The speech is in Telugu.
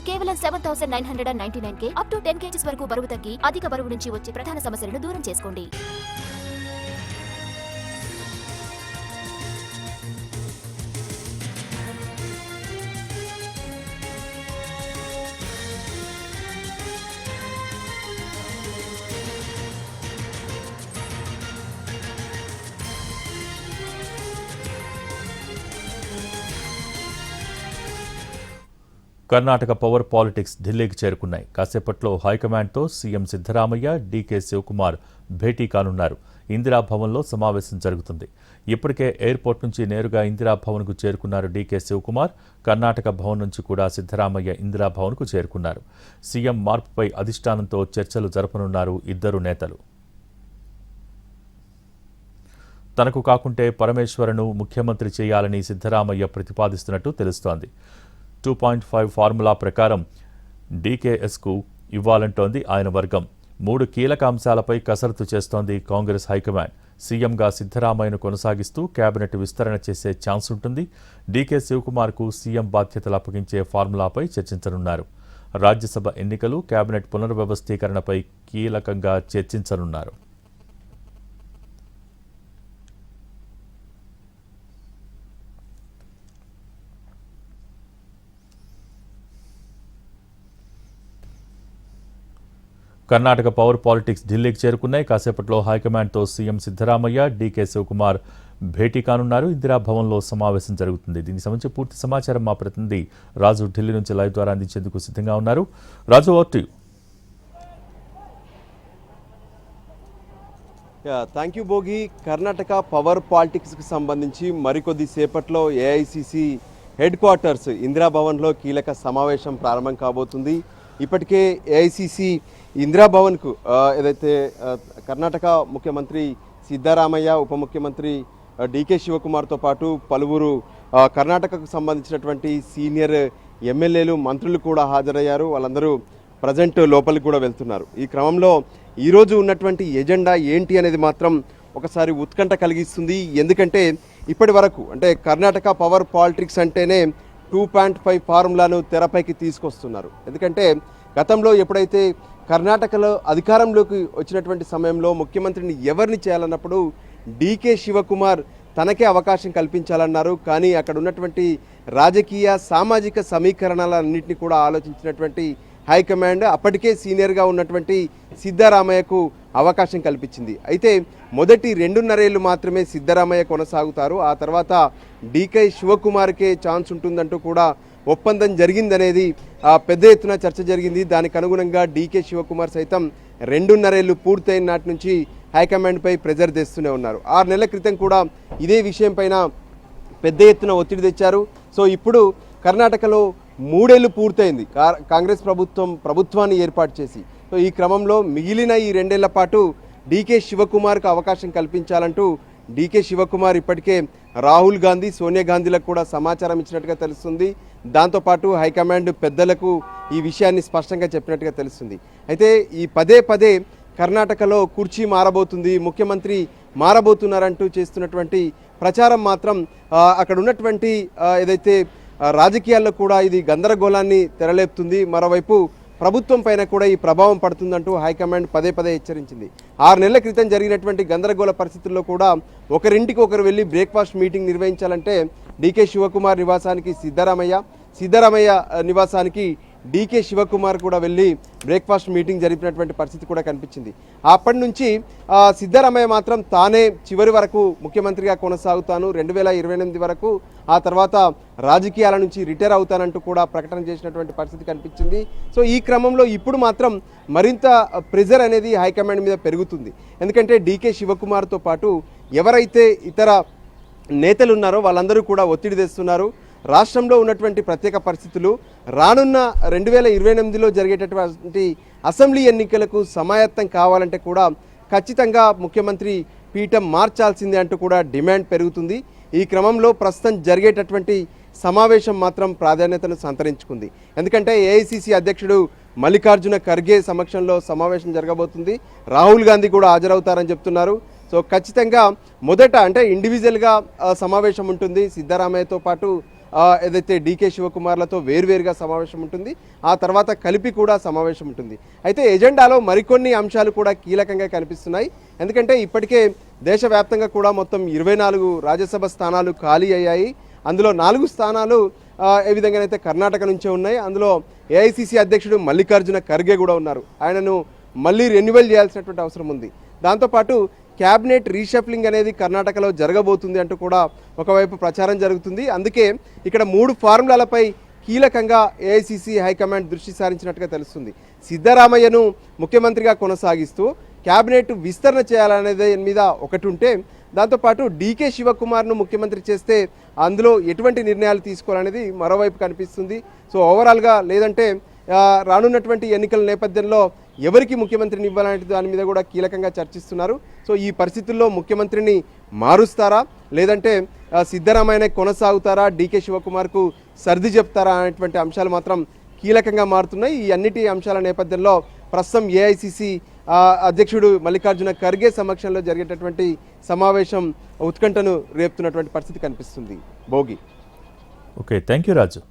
కేవలం 7,999K అప్ టు 10 kgs వరకు బరువు తగ్గి అధిక బరువు నుంచి వచ్చే ప్రధాన సమస్యలను దూరం చేసుకోండి. కర్ణాటక పవర్ పాలిటిక్స్ ఢిల్లీకి చేరుకున్నాయి. కాసేపట్లో హైకమాండ్తో సీఎం సిద్ధరామయ్య, డీకే శివకుమార్ భేటీ కానున్నారు. ఇందిరాభవన్లో సమావేశం జరుగుతుంది. ఇప్పటికే ఎయిర్పోర్ట్ నుంచి నేరుగా ఇందిరాభవన్కు చేరుకున్నారు డీకే శివకుమార్. కర్ణాటక భవన్ నుంచి కూడా సిద్ధరామయ్య ఇందిరాభవన్కు చేరుకున్నారు. సీఎం మార్పుపై అధిష్టానంతో చర్చలు జరపనున్నారు ఇద్దరు నేతలు. తనకు కాకుంటే పరమేశ్వరను ముఖ్యమంత్రి చేయాలని సిద్ధరామయ్య ప్రతిపాదిస్తున్నట్టు తెలుస్తోంది. 2.5 ఫార్ములా ప్రకారం డీకేఎస్కు ఇవ్వాలంటోంది ఆయన వర్గం. 3 కీలక అంశాలపై కసరత్తు చేస్తోంది కాంగ్రెస్ హైకమాండ్. సీఎంగా సిద్ధరామయ్యను కొనసాగిస్తూ కేబినెట్ విస్తరణ చేసే ఛాన్స్ ఉంటుంది. డీకే శివకుమార్కు సీఎం బాధ్యతలు అప్పగించే ఫార్ములాపై చర్చించనున్నారు. రాజ్యసభ ఎన్నికలు, కేబినెట్ పునర్వ్యవస్థీకరణపై కీలకంగా చర్చించనున్నారు. కర్ణాటక పవర్ పాలిటిక్స్ ఢిల్లీకి చేరుకున్నాయి. కాసేపట్లో హైకమాండ్తో సీఎం సిద్ధరామయ్య, డీకే శివకుమార్ భేటీ కానున్నారు. ఇందిరాభవన్లో సమావేశం జరుగుతుంది. దీనికి సంబంధించి పూర్తి సమాచారం మా ప్రతినిధి రాజు ఢిల్లీ నుంచి లైవ్ ద్వారా అందించేందుకు సిద్ధంగా ఉన్నారు. Raju, over to you. Thank you Bhogi. Karnataka power పాలిటిక్స్కి సంబంధించి మరికొద్ది సేపట్లో ఏఐసిసి హెడ్ క్వార్టర్స్ ఇందిరాభవన్లో కీలక సమావేశం ప్రారంభం కాబోతుంది. ఇప్పటికే ఏఐసిసి ఇందిరాభవన్కు ఏదైతే కర్ణాటక ముఖ్యమంత్రి సిద్ధరామయ్య, ఉప ముఖ్యమంత్రి డీకే శివకుమార్తో పాటు పలువురు కర్ణాటకకు సంబంధించినటువంటి సీనియర్ ఎమ్మెల్యేలు, మంత్రులు కూడా హాజరయ్యారు. వాళ్ళందరూ ప్రజెంట్ లోపలికి కూడా వెళ్తున్నారు. ఈ క్రమంలో ఈరోజు ఉన్నటువంటి ఎజెండా ఏంటి అనేది మాత్రం ఒకసారి ఉత్కంఠ కలిగిస్తుంది. ఎందుకంటే ఇప్పటి వరకు అంటే కర్ణాటక పవర్ పాలిటిక్స్ అంటేనే 2.5 ఫార్ములాను తెరపైకి తీసుకొస్తున్నారు. ఎందుకంటే గతంలో ఎప్పుడైతే కర్ణాటకలో అధికారంలోకి వచ్చినటువంటి సమయంలో ముఖ్యమంత్రిని ఎవరిని చేయాలన్నప్పుడు డీకే శివకుమార్ తనకే అవకాశం కల్పించాలన్నారు. కానీ అక్కడ ఉన్నటువంటి రాజకీయ, సామాజిక సమీకరణలన్నింటినీ కూడా ఆలోచించినటువంటి హైకమాండ్ అప్పటికే సీనియర్గా ఉన్నటువంటి సిద్ధరామయ్యకు అవకాశం కల్పించింది. అయితే మొదటి 2.5 ఏళ్లు మాత్రమే సిద్ధరామయ్య కొనసాగుతారు. ఆ తర్వాత డీకే శివకుమార్కే ఛాన్స్ ఉంటుందంటూ కూడా ఒప్పందం జరిగిందనేది పెద్ద ఎత్తున చర్చ జరిగింది. దానికి అనుగుణంగా డీకే శివకుమార్ సైతం 2.5 ఏళ్లు పూర్తయిన నాటి నుంచి హైకమాండ్పై ప్రెజర్ తెస్తూనే ఉన్నారు. 6 నెలల క్రితం కూడా ఇదే విషయం పైన పెద్ద ఎత్తున ఒత్తిడి తెచ్చారు. సో ఇప్పుడు కర్ణాటకలో 3 ఏళ్లు పూర్తయింది కాంగ్రెస్ ప్రభుత్వాన్ని ఏర్పాటు చేసి. సో ఈ క్రమంలో మిగిలిన ఈ 2 ఏళ్ల పాటు డీకే శివకుమార్కు అవకాశం కల్పించాలంటూ డీకే శివకుమార్ ఇప్పటికే రాహుల్ గాంధీ, సోనియా గాంధీలకు కూడా సమాచారం ఇచ్చినట్టుగా తెలుస్తుంది. దాంతోపాటు హైకమాండ్ పెద్దలకు ఈ విషయాన్ని స్పష్టంగా చెప్పినట్టుగా తెలుస్తుంది. అయితే ఈ పదే కర్ణాటకలో కుర్చీ మారబోతుంది, ముఖ్యమంత్రి మారబోతున్నారంటూ చేస్తున్నటువంటి ప్రచారం మాత్రం అక్కడ ఉన్నటువంటి ఏదైతే రాజకీయాల్లో కూడా ఇది గందరగోళాన్ని తెరలేపుతుంది. మరోవైపు ప్రభుత్వం పైన కూడా ఈ ప్రభావం పడుతుందంటూ హైకమాండ్ పదే హెచ్చరించింది. 6 నెలల క్రితం జరిగినటువంటి గందరగోళ పరిస్థితుల్లో కూడా ఒకరింటికి ఒకరు వెళ్ళి బ్రేక్ఫాస్ట్ మీటింగ్ నిర్వహించాలంటే డీకే శివకుమార్ నివాసానికి సిద్ధరామయ్య నివాసానికి డీకే శివకుమార్ కూడా వెళ్ళి బ్రేక్ఫాస్ట్ మీటింగ్ జరిపినటువంటి పరిస్థితి కూడా కనిపించింది. అప్పటి నుంచి సిద్ధరామయ్య మాత్రం తానే చివరి వరకు ముఖ్యమంత్రిగా కొనసాగుతాను 2028 వరకు, ఆ తర్వాత రాజకీయాల నుంచి రిటైర్ అవుతానంటూ కూడా ప్రకటన చేసినటువంటి పరిస్థితి కనిపించింది. సో ఈ క్రమంలో ఇప్పుడు మాత్రం మరింత ప్రెజర్ అనేది హైకమాండ్ మీద పెరుగుతుంది. ఎందుకంటే డీకే శివకుమార్తో పాటు ఎవరైతే ఇతర నేతలు ఉన్నారో వాళ్ళందరూ కూడా ఒత్తిడి తెస్తున్నారు. రాష్ట్రంలో ఉన్నటువంటి ప్రత్యేక పరిస్థితులు, రానున్న 2028లో జరిగేటటువంటి అసెంబ్లీ ఎన్నికలకు సమాయత్తం కావాలంటే కూడా ఖచ్చితంగా ముఖ్యమంత్రి పీఠం మార్చాల్సిందే అంటూ కూడా డిమాండ్ పెరుగుతుంది. ఈ క్రమంలో ప్రస్తుతం జరిగేటటువంటి సమావేశం మాత్రం ప్రాధాన్యతను సంతరించుకుంది. ఎందుకంటే ఏఐసిసి అధ్యక్షుడు మల్లికార్జున ఖర్గే సమక్షంలో సమావేశం జరగబోతుంది. రాహుల్ గాంధీ కూడా హాజరవుతారని చెప్తున్నారు. సో ఖచ్చితంగా మొదట అంటే ఇండివిజువల్గా సమావేశం ఉంటుంది. సిద్ధరామయ్యతో పాటు ఏదైతే డీకే శివకుమార్లతో వేర్వేరుగా సమావేశం ఉంటుంది, ఆ తర్వాత కలిపి కూడా సమావేశం ఉంటుంది. అయితే ఎజెండాలో మరికొన్ని అంశాలు కూడా కీలకంగా కనిపిస్తున్నాయి. ఎందుకంటే ఇప్పటికే దేశవ్యాప్తంగా కూడా మొత్తం 24 రాజ్యసభ స్థానాలు ఖాళీ అయ్యాయి. అందులో 4 స్థానాలు ఏ విధంగానైతే కర్ణాటక నుంచే ఉన్నాయి. అందులో ఏఐసిసి అధ్యక్షుడు మల్లికార్జున ఖర్గే కూడా ఉన్నారు. ఆయనను మళ్ళీ రెన్యువల్ చేయాల్సినటువంటి అవసరం ఉంది. దాంతోపాటు క్యాబినెట్ రీషఫ్లింగ్ అనేది కర్ణాటకలో జరగబోతుంది అంటూ కూడా ఒకవైపు ప్రచారం జరుగుతుంది. అందుకే ఇక్కడ 3 ఫార్ములాలపై కీలకంగా ఏఐసిసి హైకమాండ్ దృష్టి సారించినట్టుగా తెలుస్తుంది. సిద్ధరామయ్యను ముఖ్యమంత్రిగా కొనసాగిస్తూ క్యాబినెట్ విస్తరణ చేయాలనేది మీద ఒకటి ఉంటే, దాంతోపాటు డీకే శివకుమార్ను ముఖ్యమంత్రి చేస్తే అందులో ఎటువంటి నిర్ణయాలు తీసుకోవాలనేది మరోవైపు కనిపిస్తుంది. సో ఓవరాల్గా లేదంటే రానున్నటువంటి ఎన్నికల నేపథ్యంలో ఎవరికి ముఖ్యమంత్రిని ఇవ్వాలనే దాని మీద కూడా కీలకంగా చర్చిస్తున్నారు. సో ఈ పరిస్థితుల్లో ముఖ్యమంత్రిని మారుస్తారా, లేదంటే సిద్ధరామయ్యనే కొనసాగుతారా, డీకే శివకుమార్కు సర్ది చెప్తారా అనేటువంటి అంశాలు మాత్రం కీలకంగా మారుతున్నాయి. ఈ అన్నిటి అంశాల నేపథ్యంలో ప్రస్తుతం ఏఐసిసి అధ్యక్షుడు మల్లికార్జున ఖర్గే సమక్షంలో జరిగేటటువంటి సమావేశం ఉత్కంఠను రేపుతున్నటువంటి పరిస్థితి కనిపిస్తుంది. Bhogi. Okay, thank you Raju.